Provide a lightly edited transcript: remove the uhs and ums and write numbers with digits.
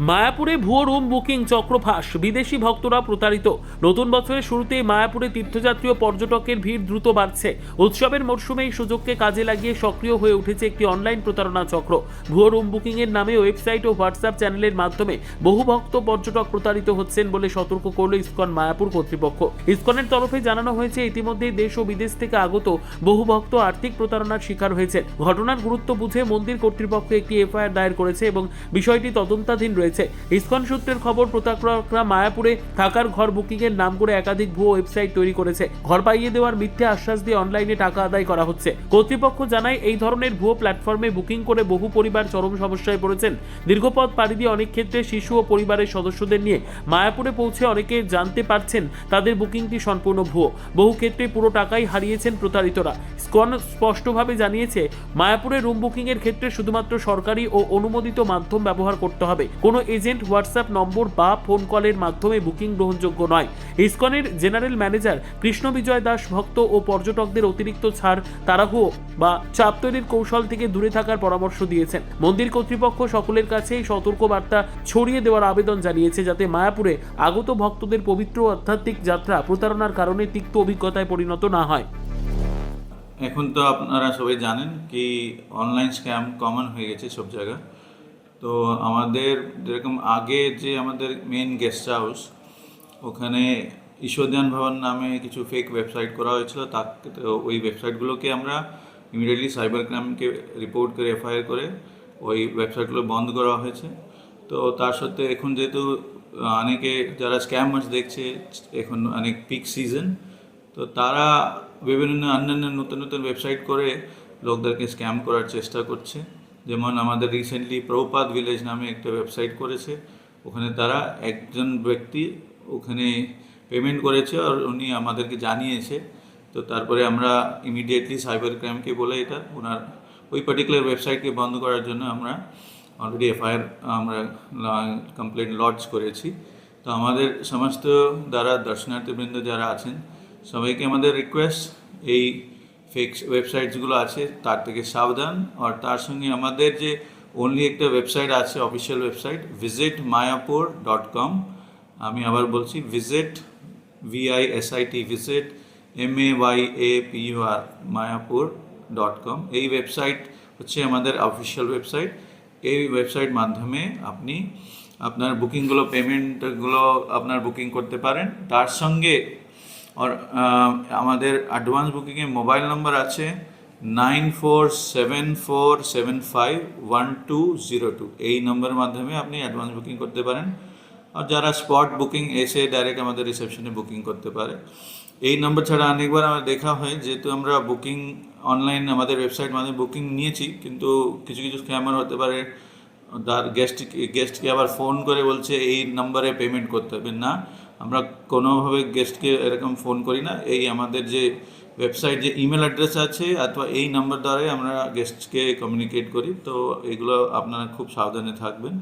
মায়াপুরে ভুয়ো room booking চক্র ফাঁস, বিদেশি ভক্তরা প্রতারিত। নতুন বছরের শুরুতেই মায়াপুরে তীর্থযাত্রী ও পর্যটকের ভিড় দ্রুত বাড়ছে। উৎসবের মরশুমে এই সুযোগকে কাজে লাগিয়ে সক্রিয় হয়ে উঠেছে একটি অনলাইন প্রতারণা চক্র। ভুয়ো রুম বুকিং এর নামে ওয়েবসাইট ও হোয়াটসঅ্যাপ চ্যানেলের মাধ্যমে বহু ভক্ত পর্যটক প্রতারিত হচ্ছেন বলে সতর্ক করল ইসকন মায়াপুর কর্তৃপক্ষ। ইসকনের তরফে জানানো হয়েছে, ইতিমধ্যেই দেশ ও বিদেশ থেকে আগত বহু ভক্ত আর্থিক প্রতারণার শিকার হয়েছেন। ঘটনার গুরুত্ব বুঝে মন্দির কর্তৃপক্ষ একটি এফআইআর দায়ের করেছে এবং বিষয়টি তদন্তাধীন রয়েছে। ইসকন সূত্রের খবর, প্রতারকরা মায়াপুরে থাকার ঘর বুকিং এর নাম করে একাধিক ভুয়ো ওয়েবসাইট তৈরি করেছে। ঘর পাইয়ে দেওয়ার মিথ্যে আশ্বাস দিয়ে অনলাইনে টাকা আদায় করা হচ্ছে। কর্তৃপক্ষ জানায়, এই ধরনের ভুয়ো প্ল্যাটফর্মে বুকিং করে বহু পরিবার চরম সমস্যায় পড়েছেন। দীর্ঘপথ পাড়ি দিয়ে অনেক ক্ষেত্রে শিশু ও পরিবারের সদস্যদের নিয়ে মায়াপুরে পৌঁছে অনেকে জানতে পারছেন তাদের বুকিংটি সম্পূর্ণ ভুয়ো। বহু ক্ষেত্রে পুরো টাকাই হারিয়েছেন প্রতারিতরা। ইসকন স্পষ্টভাবে জানিয়েছে, মায়াপুরে রুম বুকিং এর ক্ষেত্রে শুধুমাত্র সরকারি ও অনুমোদিত মাধ্যম ব্যবহার করতে হবে। কোনো এজেন্ট, হোয়াটসঅ্যাপ নম্বর বা ফোন কলের মাধ্যমে বুকিং গ্রহণযোগ্য নয়। ইসকনের জেনারেল ম্যানেজার কৃষ্ণ বিজয় দাস ভক্ত ও পর্যটকদের অতিরিক্ত ছাড়, তাড়াহুড়ো বা চাপ তৈরির কৌশল থেকে দূরে থাকার পরামর্শ দিয়েছেন। মন্দির কর্তৃপক্ষ সকলের কাছে এই সতর্ক বার্তা ছড়িয়ে দেওয়ার আবেদন জানিয়েছে, যাতে মায়াপুরে আগত ভক্তদের পবিত্র আধ্যাত্মিক যাত্রা প্রতারণার কারণে তিক্ত অভিজ্ঞতায় পরিণত না হয়। এখন তো আপনারা সবাই জানেন কি অনলাইন স্ক্যাম কমন হয়ে গেছে সব জায়গায়। তো আমাদের যেরকম আগে যে আমাদের মেন গেস্ট হাউস, ওখানে ঈশ্বরধ্যান ভবন নামে কিছু ফেক ওয়েবসাইট করা হয়েছিল। তাকে ওই ওয়েবসাইটগুলোকে আমরা ইমিডিয়েটলি সাইবার ক্রাইমকে রিপোর্ট করে এফআইআর করে ওই ওয়েবসাইটগুলো বন্ধ করা হয়েছে। তো তার সত্ত্বে এখন যেহেতু অনেকে যারা স্ক্যামার্স দেখছে, এখন অনেক পিক সিজন, তো তারা বিভিন্ন অন্যান্য নতুন নতুন ওয়েবসাইট করে লোকদেরকে স্ক্যাম করার চেষ্টা করছে। যেমন আমাদের রিসেন্টলি প্রভুপাদ ভিলেজ নামে একটা ওয়েবসাইট করেছে। ওখানে তারা একজন ব্যক্তি ওখানে পেমেন্ট করেছে আর উনি আমাদেরকে জানিয়েছে। তো তারপরে আমরা ইমিডিয়েটলি সাইবার ক্রাইমকে বলে এটা ওনার ওই পার্টিকুলার ওয়েবসাইটকে বন্ধ করার জন্য আমরা অলরেডি এফআইআর আমরা কমপ্লেন লডজ করেছি। তো আমাদের সমস্ত দ্বারা দর্শনার্থীবৃন্দ যারা আছেন, সবাইকে আমাদের রিকোয়েস্ট, এই ফেক ওয়েবসাইটসগুলো আছে তার থেকে সাবধান। আর তার সঙ্গে আমাদের যে অনলি একটা ওয়েবসাইট আছে, অফিসিয়াল ওয়েবসাইট visitmayapur.com। আমি আবার বলছি, ভিজিট visit MAYAPUR mayapur.com। এই ওয়েবসাইট হচ্ছে আমাদের অফিসিয়াল ওয়েবসাইট। এই ওয়েবসাইট মাধ্যমে আপনি আপনার বুকিংগুলো, পেমেন্টগুলো আপনার বুকিং করতে পারেন। তার সঙ্গে আর আমাদের অ্যাডভান্স বুকিংয়ে মোবাইল নম্বর আছে 9474751202। এই নম্বরের মাধ্যমে আপনি অ্যাডভান্স বুকিং করতে পারেন। আর যারা স্পট বুকিং এসে ডাইরেক্ট আমাদের রিসেপশনে বুকিং করতে পারে। এই নম্বর ছাড়া অনেকবার আমার দেখা হয়, যেহেতু আমরা বুকিং অনলাইন আমাদের ওয়েবসাইট মাধ্যমে বুকিং নিয়েছি, কিন্তু কিছু কিছু স্ক্যামার হতে পারে তার গেস্টকে আবার ফোন করে বলছে এই নম্বরে পেমেন্ট করতে হবে। না, আমরা কোনোভাবে গেস্টকে এরকম ফোন করি না। এই আমাদের যে ওয়েবসাইট যে ইমেল অ্যাড্রেস আছে অথবা এই নাম্বার দ্বারাই আমরা গেস্টকে কমিউনিকেট করি। তো এগুলো আপনারা খুব সাবধানে থাকবেন।